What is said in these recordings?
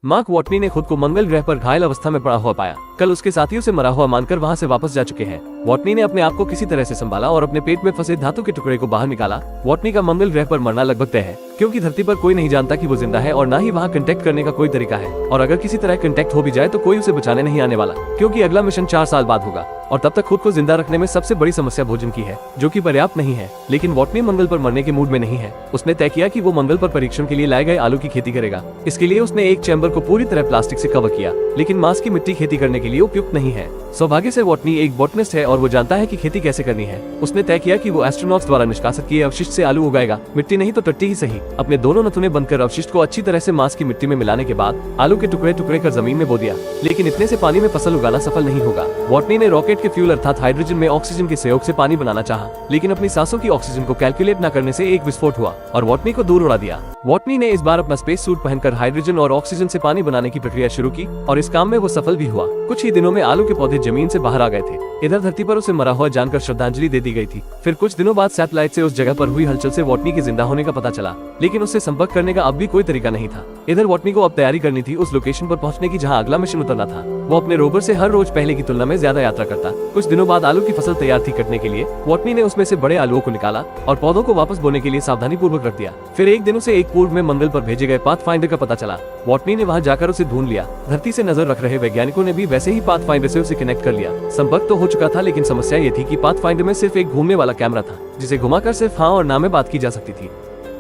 Mark वॉटनी ने खुद को मंगल ग्रह पर घायल अवस्था में पड़ा हुआ पाया। कल उसके साथियों से मरा हुआ मानकर वहां से वापस जा चुके हैं। वॉटनी ने अपने आप को किसी तरह से संभाला और अपने पेट में फंसे धातु के टुकड़े को बाहर निकाला। वॉटनी का मंगल ग्रह पर मरना लगभग तय है, क्योंकि धरती पर कोई नहीं जानता कि वो जिंदा है और न ही वहाँ कंटेक्ट करने का कोई तरीका है। और अगर किसी तरह कंटेक्ट हो भी जाए तो कोई उसे बचाने नहीं आने वाला, क्योंकि अगला मिशन 4 साल बाद होगा। और तब तक खुद को जिंदा रखने में सबसे बड़ी समस्या भोजन की है, जो कि पर्याप्त नहीं है। लेकिन वॉटनी मंगल पर मरने के मूड में नहीं है। उसने तय किया कि वो मंगल पर परीक्षण के लिए लाए गए आलू की खेती करेगा। इसके लिए उसने एक चैम्बर को पूरी तरह प्लास्टिक से कवर किया, लेकिन मांस की मिट्टी खेती करने के लिए उपयुक्त नहीं है। सौभाग्य से वॉटनी एक बॉटनिस्ट है और वो जानता है कि खेती कैसे करनी है। उसने तय किया कि वो एस्ट्रोनॉट्स द्वारा निष्कासित किए अवशिष्ट से आलू उगाएगा, मिट्टी नहीं तो टट्टी ही सही। अपने दोनों नथुने बनकर अवशिष्ट को अच्छी तरह से मांस की मिट्टी में मिलाने के बाद आलू के टुकड़े टुकड़े कर जमीन में बो दिया। लेकिन इतने से पानी में फसल उगाना सफल नहीं होगा। वॉटनी ने रॉकेट के फ्यूल अर्थात हाइड्रोजन में ऑक्सीजन के सहयोग से पानी बनाना चाहा, लेकिन अपनी सांसों की ऑक्सीजन को कैलकुलेट न करने से एक विस्फोट हुआ और वॉटनी को दूर उड़ा दिया। वॉटनी ने इस बार अपना स्पेस सूट पहनकर हाइड्रोजन और ऑक्सीजन से पानी बनाने की प्रक्रिया शुरू की और इस काम में वो सफल भी हुआ। कुछ ही दिनों में आलू के पौधे जमीन से बाहर आ गए थे। इधर धरती पर उसे मरा हुआ जानकर श्रद्धांजलि दे दी गई थी। फिर कुछ दिनों बाद सैटेलाइट से उस जगह पर हुई हलचल से वॉटनी के जिंदा होने का पता चला, लेकिन उससे संपर्क करने का अब भी कोई तरीका नहीं था। इधर वॉटनी को अब तैयारी करनी थी उस लोकेशन पर पहुंचने की जहां अगला मिशन उतरना था। वो अपने रोवर से हर रोज पहले की तुलना में ज्यादा यात्रा करता। कुछ दिनों बाद आलू की फसल तैयार थी कटने के लिए। वॉटनी ने उसमें से बड़े आलुओं को निकाला और पौधों को वापस बोने के लिए सावधानी पूर्वक रख दिया। फिर एक दिन उसे एक पूर्व में मंगल पर भेजे गए पाथफाइंडर का पता चला। वॉटनी ने वहां जाकर उसे ढूंढ लिया। धरती से नजर रख रहे वैज्ञानिकों ने भी वैसे ही पाथफाइंडर से उसे कनेक्ट कर लिया। संपर्क तो हो चुका था, लेकिन समस्या ये थी कि पाथफाइंडर में सिर्फ एक घूमने वाला कैमरा था, जिसे घुमाकर सिर्फ हाँ और ना में बात की जा सकती थी।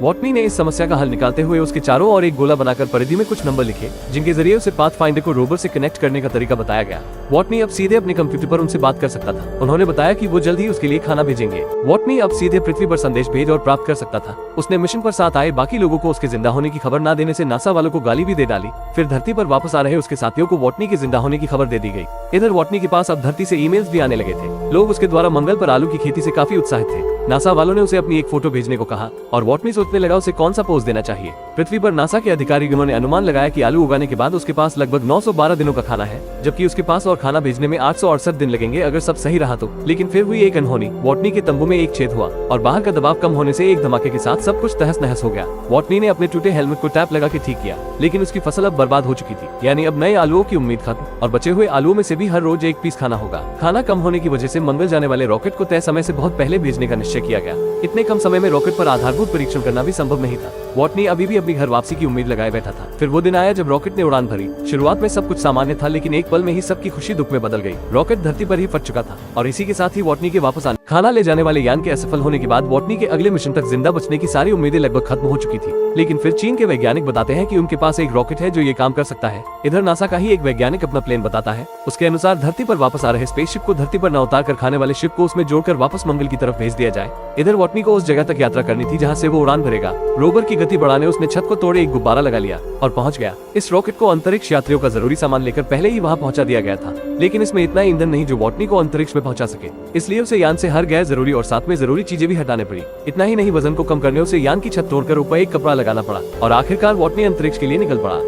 वॉटनी ने इस समस्या का हल निकालते हुए उसके चारों ओर एक गोला बनाकर परिधि में कुछ नंबर लिखे, जिनके जरिए उसे पाथफाइंडर को रोवर से कनेक्ट करने का तरीका बताया गया। वॉटनी अब सीधे अपने कंप्यूटर पर उनसे बात कर सकता था। उन्होंने बताया कि वो जल्द ही उसके लिए खाना भेजेंगे। वॉटनी अब सीधे पृथ्वी पर संदेश भेज और प्राप्त कर सकता था। उसने मिशन पर साथ आए बाकी लोगों को उसके जिंदा होने की खबर न देने से नासा वालों को गाली भी दे डाली। फिर धरती पर वापस आ रहे उसके साथियों को वॉटनी के जिंदा होने की खबर दे दी गई। इधर वॉटनी के पास अब धरती से ईमेल्स भी आने लगे थे। लोग उसके द्वारा मंगल पर आलू की खेती से काफी उत्साहित थे। नासा वालों ने उसे अपनी एक फोटो भेजने को कहा और वॉटनी सोचने लगा उसे कौन सा पोज देना चाहिए। पृथ्वी पर नासा के अधिकारियों ने अनुमान लगाया कि आलू उगाने के बाद उसके पास लगभग 912 दिनों का खाना है, जबकि उसके पास और खाना भेजने में 868 दिन लगेंगे अगर सब सही रहा तो। लेकिन फिर हुई एक अनहोनी। वॉटनी के तंबू में एक छेद हुआ और बाहर का दबाव कम होने से एक धमाके के साथ सब कुछ तहस नहस हो गया। वॉटनी ने अपने टूटे हेलमेट को टैप लगा के ठीक किया, लेकिन उसकी फसल अब बर्बाद हो चुकी थी। यानी अब नए आलुओं की उम्मीद खत्म और बचे हुए आलुओं में से भी हर रोज एक पीस खाना होगा। खाना कम होने की वजह से मंगल जाने वाले रॉकेट को तय समय से बहुत पहले भेजने का निश्चय किया गया। इतने कम समय में रॉकेट पर आधारभूत परीक्षण करना भी संभव नहीं था। वॉटनी अभी भी अपनी घर वापसी की उम्मीद लगाए बैठा था। फिर वो दिन आया जब रॉकेट ने उड़ान भरी। शुरुआत में सब कुछ सामान्य था, लेकिन एक पल में ही सबकी खुशी दुख में बदल गई। रॉकेट धरती पर ही फट चुका था और इसी के साथ ही वॉटनी के वापस आने खाना ले जाने वाले यान के असफल होने के बाद वॉटनी के अगले मिशन तक जिंदा बचने की सारी उम्मीदें लगभग खत्म हो चुकी थी। लेकिन फिर चीन के वैज्ञानिक बताते हैं कि उनके पास एक रॉकेट है जो ये काम कर सकता है। इधर नासा का ही एक वैज्ञानिक अपना प्लेन बताता है। उसके अनुसार धरती पर वापस आ रहे स्पेसशिप को धरती पर न उतार कर खाने वाले शिप को उसमें जोड़कर वापस मंगल की तरफ भेज दिया जाए। इधर वॉटनी को उस जगह तक यात्रा करनी थी जहाँ से वो उड़ान भरेगा। रोवर की गति बढ़ाने उसने छत को तोड़े एक गुब्बारा लगा लिया और पहुंच गया। इस रॉकेट को अंतरिक्ष यात्रियों का जरूरी सामान लेकर पहले ही वहां पहुंचा दिया गया था, लेकिन इसमें इतना ईंधन नहीं जो वॉटनी को अंतरिक्ष में पहुंचा सके। इसलिए उसे यान से हर गैर जरूरी और साथ में जरूरी चीजें भी हटाने पड़ी। इतना ही नहीं, वजन को कम करने उसे यान की छत तोड़कर ऊपर एक कपड़ा लगाना पड़ा और आखिरकार वॉटनी अंतरिक्ष के लिए निकल पड़ा।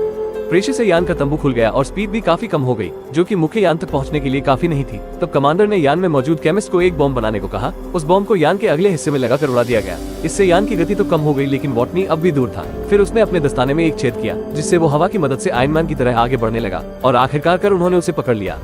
प्रेशर से यान का तंबू खुल गया और स्पीड भी काफी कम हो गई, जो कि मुख्य यान तक पहुंचने के लिए काफी नहीं थी। तब कमांडर ने यान में मौजूद केमिस्ट को एक बॉम्ब बनाने को कहा। उस बॉम्ब को यान के अगले हिस्से में लगाकर उड़ा दिया गया। इससे यान की गति तो कम हो गई, लेकिन वॉटनी अब भी दूर था। फिर उसने अपने दस्ताने में एक छेद किया, जिससे वो हवा की मदद से आयरन मैन की तरह आगे बढ़ने लगा और आखिरकार उन्होंने उसे पकड़ लिया।